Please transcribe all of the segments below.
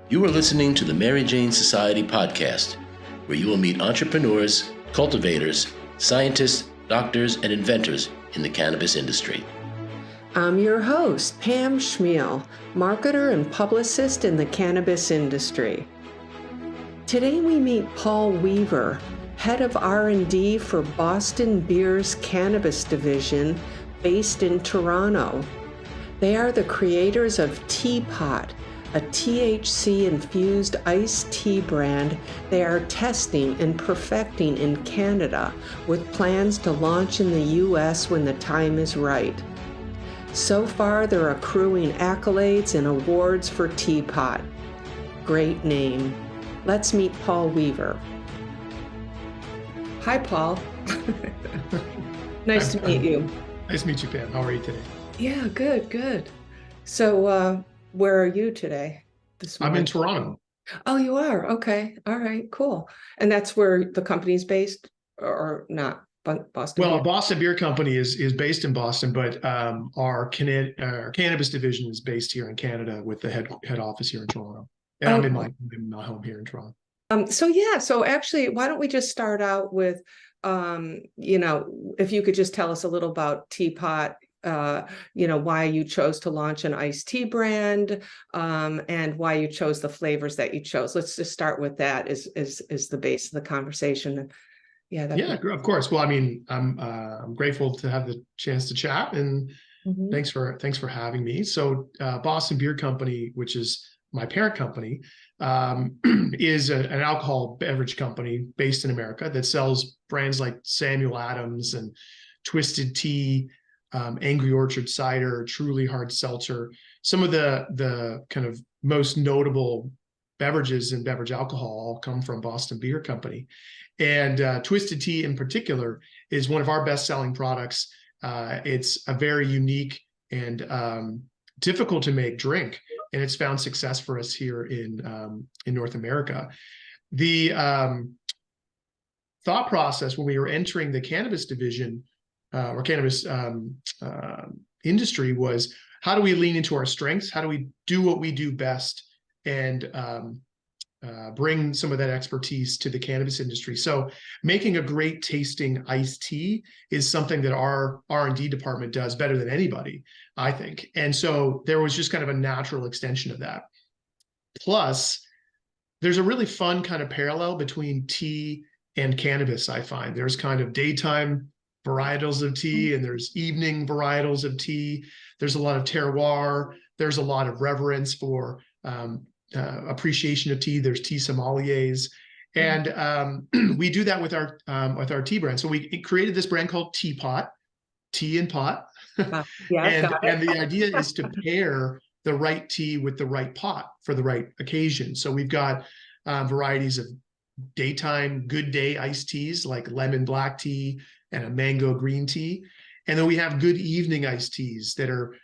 You are listening to the Mary Jane Society podcast, where you will meet entrepreneurs, cultivators, scientists, doctors, and inventors in the cannabis industry. I'm your host, Pam Schmiel, marketer and publicist in the cannabis industry. Today we meet Paul Weaver, head of R&D for Boston Beer's cannabis division based in Toronto. They are the creators of TeaPot, a THC-infused iced tea brand they are testing and perfecting in Canada, with plans to launch in the US when the time is right. So far, they're accruing accolades and awards for TeaPot. Great name. Let's meet Paul Weaver. Hi, Paul. Nice to meet you. Nice to meet you, Pam. How are you today? Yeah, good. So, where are you today? I'm in Toronto. Oh, you are? Okay. All right, cool. And that's where the company's based, or not? Boston Well, Beer? Boston Beer Company is based in Boston, but our cannabis division is based here in Canada with the head office here in Toronto. And I'm in my home here in Toronto. So actually, why don't we just start out with, if you could just tell us a little about TeaPot, why you chose to launch an iced tea brand, and why you chose the flavors that you chose. Let's just start with that is the base of the conversation. Yeah, of course. Well, I mean, I'm grateful to have the chance to chat, and thanks for having me. So, Boston Beer Company, which is my parent company, is an alcohol beverage company based in America that sells brands like Samuel Adams and Twisted Tea, Angry Orchard cider, Truly hard seltzer. Some of the kind of most notable beverages and beverage alcohol all come from Boston Beer Company. And Twisted Tea in particular is one of our best-selling products. It's a very unique and difficult to make drink, and it's found success for us here in North America. The thought process when we were entering the cannabis division or cannabis industry was, how do we lean into our strengths? How do we do what we do best and bring some of that expertise to the cannabis industry? So making a great tasting iced tea is something that our R&D department does better than anybody, I think. And so there was just kind of a natural extension of that. Plus, there's a really fun kind of parallel between tea and cannabis, I find. There's kind of daytime varietals of tea and there's evening varietals of tea. There's a lot of terroir. There's a lot of reverence for appreciation of tea. There's tea sommeliers, and we do that with our tea brand. So we created this brand called TeaPot, tea and pot. And the idea is to pair the right tea with the right pot for the right occasion. So we've got varieties of daytime good day iced teas like lemon black tea and a mango green tea, and then we have good evening iced teas that are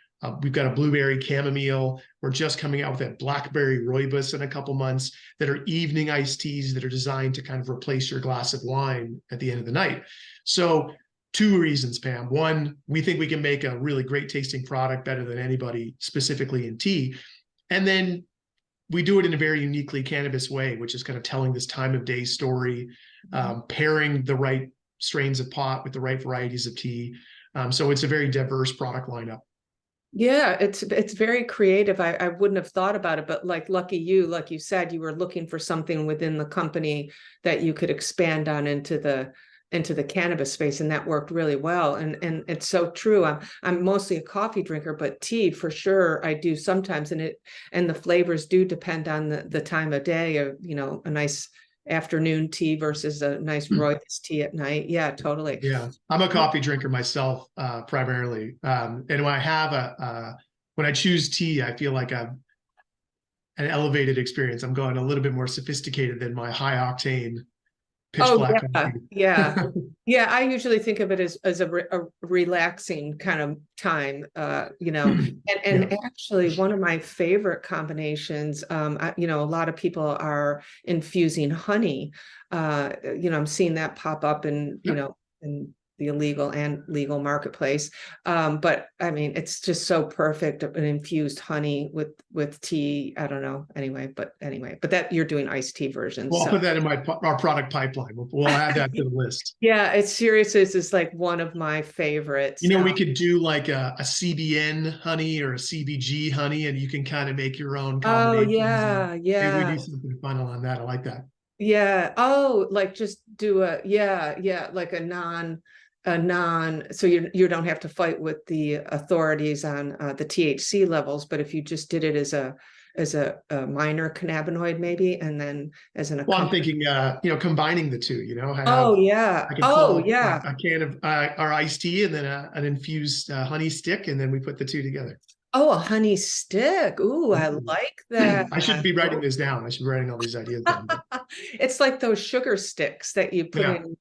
we've got a blueberry chamomile. We're just coming out with a blackberry rooibos in a couple months that are evening iced teas that are designed to kind of replace your glass of wine at the end of the night. So 2 reasons, Pam. One, we think we can make a really great tasting product better than anybody, specifically in tea. And then we do it in a very uniquely cannabis way, which is kind of telling this time of day story, pairing the right strains of pot with the right varieties of tea. So it's a very diverse product lineup. Yeah, it's very creative. I wouldn't have thought about it, but like you said, you were looking for something within the company that you could expand on into the cannabis space, and that worked really well. And it's so true. I'm mostly a coffee drinker, but tea for sure I do sometimes, and the flavors do depend on the time of day. A nice afternoon tea versus a nice rooibos tea at night. Yeah, totally. Yeah, I'm a coffee drinker myself, primarily. And when I have when I choose tea, I feel like I've an elevated experience. I'm going a little bit more sophisticated than my high octane pitch black coffee. Yeah. I usually think of it as a relaxing kind of time, and actually one of my favorite combinations, a lot of people are infusing honey. I'm seeing that pop up in the illegal and legal marketplace. But I mean, it's just so perfect. An infused honey with tea. I don't know. Anyway, but that you're doing iced tea versions. Well, I'll So. put that in our product pipeline. We'll add that to the list. Yeah, it's serious. It's like one of my favorites. We could do like a CBN honey or a CBG honey, and you can kind of make your own combinations. Oh, yeah. Maybe we do something fun on that. I like that. Yeah. Oh, like just do like a non, so you don't have to fight with the authorities on the THC levels, but if you just did it as a minor cannabinoid maybe, and then as an Well, I'm thinking, combining the two, oh yeah. I can Oh pull yeah. a can of our iced tea and then an infused honey stick, and then we put the two together. Oh, a honey stick. Ooh, I like that. I should be writing this down. I should be writing all these ideas down. It's like those sugar sticks that you put in.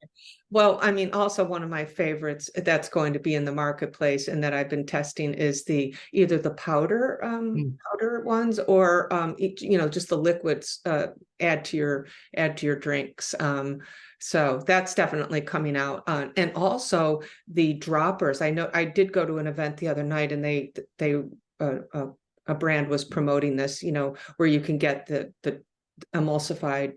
Well, I mean, also one of my favorites that's going to be in the marketplace and that I've been testing is either the powder ones or just the liquids add to your drinks. So that's definitely coming out. And also the droppers. I know I did go to an event the other night and they a brand was promoting this, where you can get the emulsified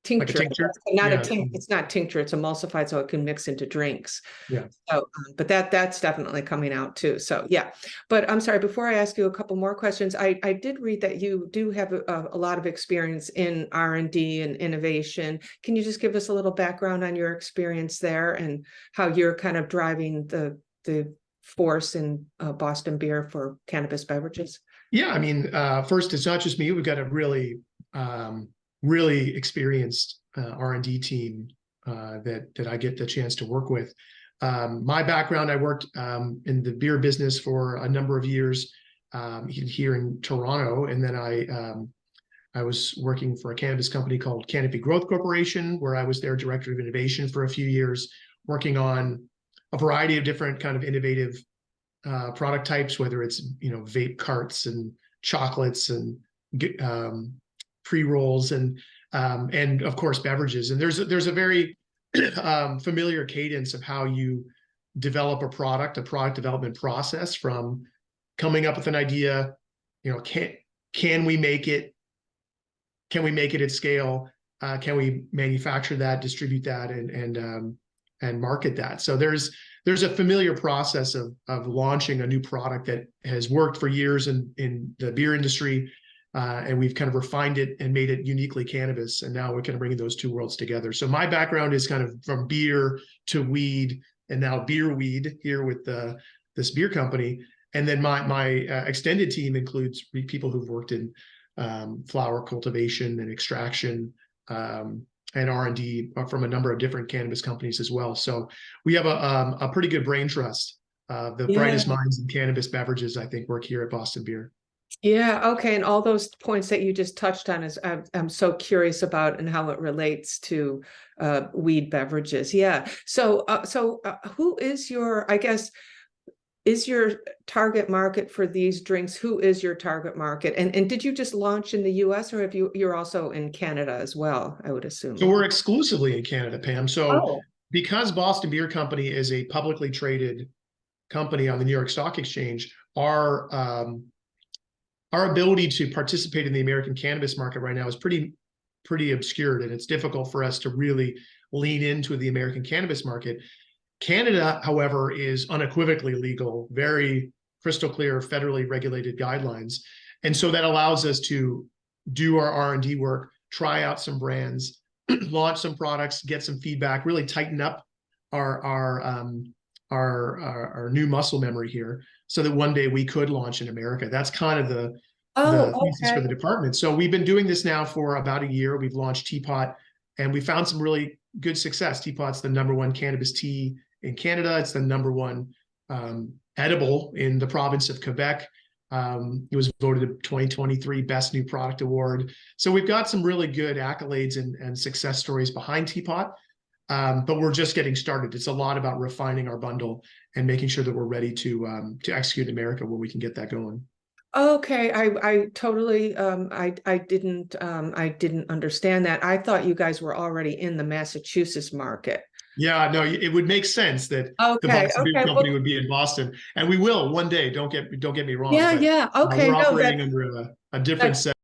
tincture. Like a tincture? Not a tincture. It's not tincture. It's emulsified, so it can mix into drinks. Yeah. So, but that's definitely coming out too. So yeah. But I'm sorry. Before I ask you a couple more questions, I did read that you do have a lot of experience in R&D and innovation. Can you just give us a little background on your experience there and how you're kind of driving the force in Boston Beer for cannabis beverages? Yeah, I mean, first, it's not just me. We've got a really experienced R&D team that I get the chance to work with. My background, I worked in the beer business for a number of years here in Toronto, and then I was working for a cannabis company called Canopy Growth Corporation, where I was their director of innovation for a few years, working on a variety of different kind of innovative product types, whether it's vape carts and chocolates and pre-rolls and of course beverages. And there's a very familiar cadence of how you develop a product development process, from coming up with an idea, can we make it? Can we make it at scale? Can we manufacture that, distribute that, and market that? So there's a familiar process of launching a new product that has worked for years in the beer industry, and we've kind of refined it and made it uniquely cannabis, and now we're kind of bringing those two worlds together. So my background is kind of from beer to weed, and now beer weed here with this beer company. And then my extended team includes people who've worked in flower cultivation and extraction, and R&D from a number of different cannabis companies as well. So we have a pretty good brain trust. The brightest minds in cannabis beverages, I think, work here at Boston Beer. Yeah. Okay. And all those points that you just touched on is I'm so curious about, and how it relates to weed beverages. Yeah. So who is is your target market for these drinks? Who is your target market? And did you just launch in the US, or you're also in Canada as well, I would assume? So we're exclusively in Canada, Pam. So because Boston Beer Company is a publicly traded company on the New York Stock Exchange, our ability to participate in the American cannabis market right now is pretty obscured, and it's difficult for us to really lean into the American cannabis market. Canada, however, is unequivocally legal, very crystal clear, federally regulated guidelines. And so that allows us to do our R&D work, try out some brands, launch some products, get some feedback, really tighten up our new muscle memory here, so that one day we could launch in America. That's kind of the thesis for the department. So we've been doing this now for about a year. We've launched TeaPot, and we found some really good success. TeaPot's the #1 cannabis tea in Canada. It's the #1 edible in the province of Quebec. It was voted a 2023 Best New Product Award. So we've got some really good accolades and success stories behind TeaPot, but we're just getting started. It's a lot about refining our bundle and making sure that we're ready to execute in America when we can get that going. Okay, I totally I didn't understand that. I thought you guys were already in the Massachusetts market. Yeah, no, it would make sense that the Okay, Boston Beer okay. Company Well, would be in Boston, and we will one day. Don't get me wrong, yeah, but yeah. Okay, we're no, operating under a different that set